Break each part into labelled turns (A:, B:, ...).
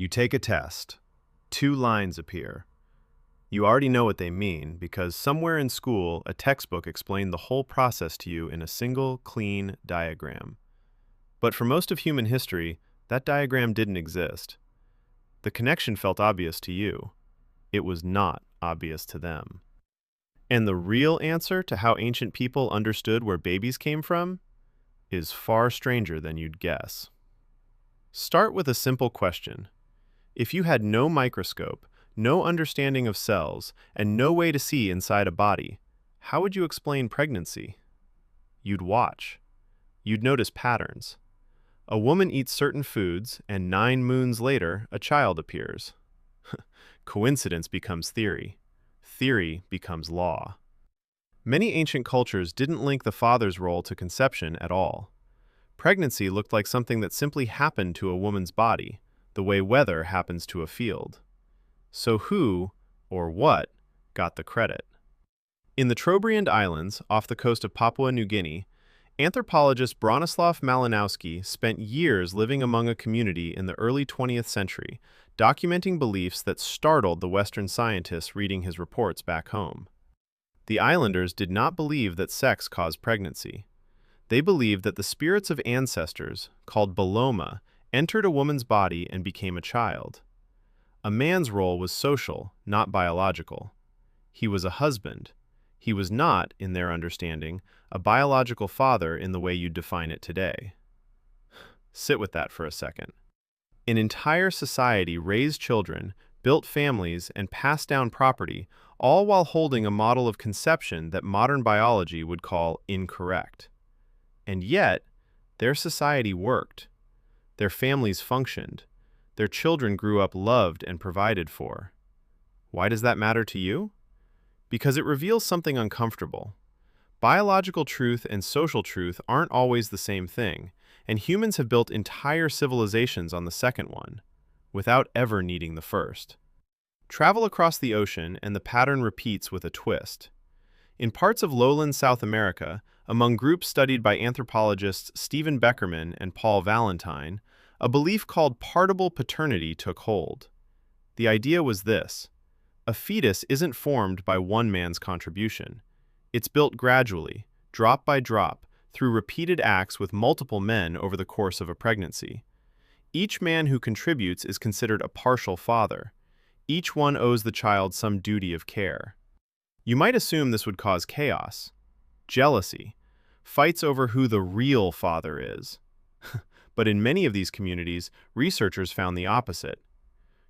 A: You take a test. Two lines appear. You already know what they mean because somewhere in school, a textbook explained the whole process to you in a single, clean diagram. But for most of human history, that diagram didn't exist. The connection felt obvious to you. It was not obvious to them. And the real answer to how ancient people understood where babies came from is far stranger than you'd guess. Start with a simple question. If you had no microscope, no understanding of cells, and no way to see inside a body, how would you explain pregnancy? You'd watch. You'd notice patterns. A woman eats certain foods, and 9 moons later, a child appears. Coincidence becomes theory. Theory becomes law. Many ancient cultures didn't link the father's role to conception at all. Pregnancy looked like something that simply happened to a woman's body, the way weather happens to a field. So who, or what, got the credit? In the Trobriand Islands, off the coast of Papua New Guinea, anthropologist Bronislaw Malinowski spent years living among a community in the early 20th century, documenting beliefs that startled the Western scientists reading his reports back home. The islanders did not believe that sex caused pregnancy. They believed that the spirits of ancestors, called Baloma, entered a woman's body and became a child. A man's role was social, not biological. He was a husband. He was not, in their understanding, a biological father in the way you'd define it today. Sit with that for a second. An entire society raised children, built families, and passed down property, all while holding a model of conception that modern biology would call incorrect. And yet, their society worked. Their families functioned. Their children grew up loved and provided for. Why does that matter to you? Because it reveals something uncomfortable. Biological truth and social truth aren't always the same thing, and humans have built entire civilizations on the second one, without ever needing the first. Travel across the ocean and the pattern repeats with a twist. In parts of lowland South America, among groups studied by anthropologists Stephen Beckerman and Paul Valentine, a belief called partible paternity took hold. The idea was this: a fetus isn't formed by one man's contribution. It's built gradually, drop by drop, through repeated acts with multiple men over the course of a pregnancy. Each man who contributes is considered a partial father. Each one owes the child some duty of care. You might assume this would cause chaos, jealousy, fights over who the real father is. But in many of these communities, researchers found the opposite.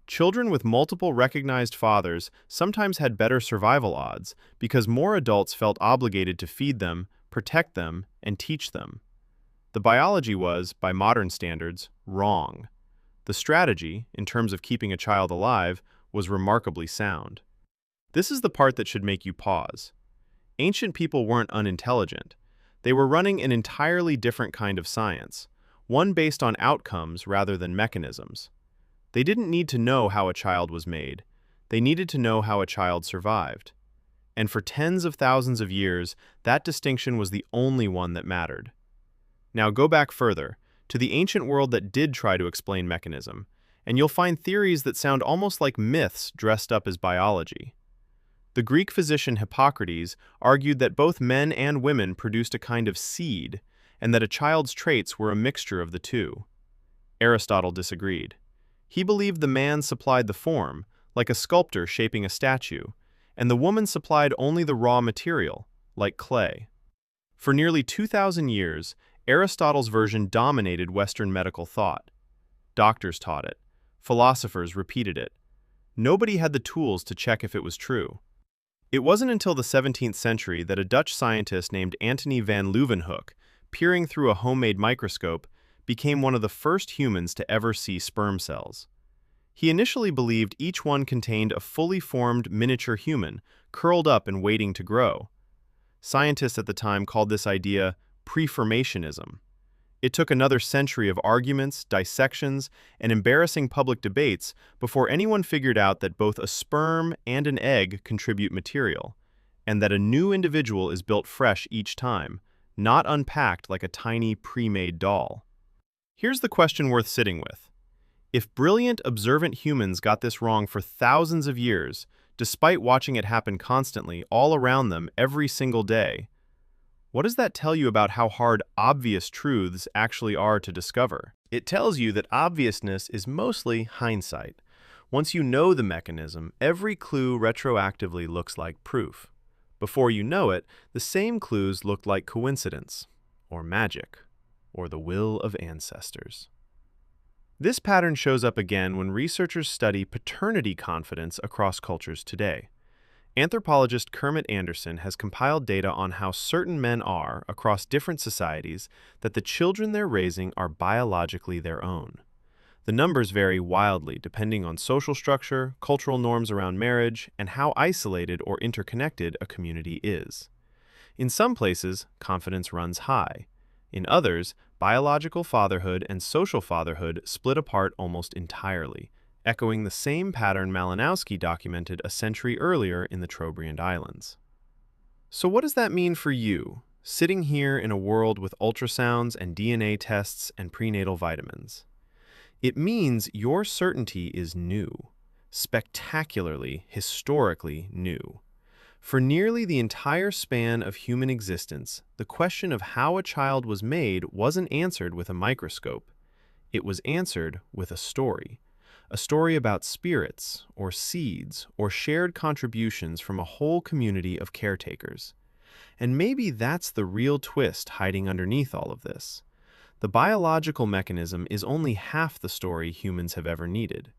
A: Children with multiple recognized fathers sometimes had better survival odds because more adults felt obligated to feed them, protect them, and teach them. The biology was, by modern standards, wrong. The strategy, in terms of keeping a child alive, was remarkably sound. This is the part that should make you pause. Ancient people weren't unintelligent. They were running an entirely different kind of science, one based on outcomes rather than mechanisms. They didn't need to know how a child was made. They needed to know how a child survived. And for tens of thousands of years, that distinction was the only one that mattered. Now go back further, to the ancient world that did try to explain mechanism, and you'll find theories that sound almost like myths dressed up as biology. The Greek physician Hippocrates argued that both men and women produced a kind of seed, and that a child's traits were a mixture of the two. Aristotle disagreed. He believed the man supplied the form, like a sculptor shaping a statue, and the woman supplied only the raw material, like clay. For nearly 2,000 years, Aristotle's version dominated Western medical thought. Doctors taught it. Philosophers repeated it. Nobody had the tools to check if it was true. It wasn't until the 17th century that a Dutch scientist named Antony van Leeuwenhoek, peering through a homemade microscope, became one of the first humans to ever see sperm cells. He initially believed each one contained a fully formed miniature human, curled up and waiting to grow. Scientists at the time called this idea preformationism. It took another century of arguments, dissections, and embarrassing public debates before anyone figured out that both a sperm and an egg contribute material, and that a new individual is built fresh each time, not unpacked like a tiny pre-made doll. Here's the question worth sitting with. If brilliant, observant humans got this wrong for thousands of years, despite watching it happen constantly all around them every single day, what does that tell you about how hard obvious truths actually are to discover? It tells you that obviousness is mostly hindsight. Once you know the mechanism, every clue retroactively looks like proof. Before you know it, the same clues look like coincidence, or magic, or the will of ancestors. This pattern shows up again when researchers study paternity confidence across cultures today. Anthropologist Kermit Anderson has compiled data on how certain men are, across different societies, that the children they're raising are biologically their own. The numbers vary wildly depending on social structure, cultural norms around marriage, and how isolated or interconnected a community is. In some places, confidence runs high. In others, biological fatherhood and social fatherhood split apart almost entirely, echoing the same pattern Malinowski documented a century earlier in the Trobriand Islands. So what does that mean for you, sitting here in a world with ultrasounds and DNA tests and prenatal vitamins? It means your certainty is new, spectacularly, historically new. For nearly the entire span of human existence, the question of how a child was made wasn't answered with a microscope. It was answered with a story about spirits, or seeds, or shared contributions from a whole community of caretakers. And maybe that's the real twist hiding underneath all of this. The biological mechanism is only half the story humans have ever needed.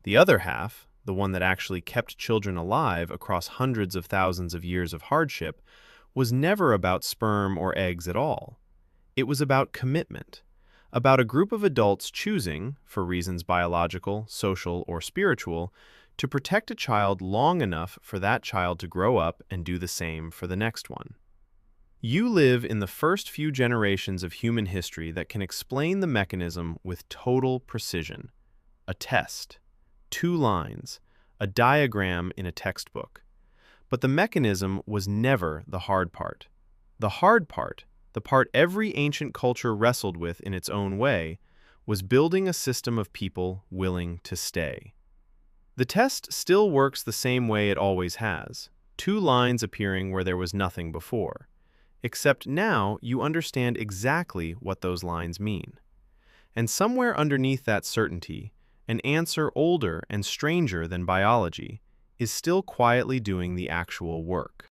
A: The other half, the one that actually kept children alive across hundreds of thousands of years of hardship, was never about sperm or eggs at all. It was about commitment, about a group of adults choosing, for reasons biological, social, or spiritual, to protect a child long enough for that child to grow up and do the same for the next one. You live in the first few generations of human history that can explain the mechanism with total precision. A test, 2 lines, a diagram in a textbook. But the mechanism was never the hard part. The hard part, the part every ancient culture wrestled with in its own way, was building a system of people willing to stay. The test still works the same way it always has, 2 lines appearing where there was nothing before. Except now you understand exactly what those lines mean. And somewhere underneath that certainty, an answer older and stranger than biology is still quietly doing the actual work.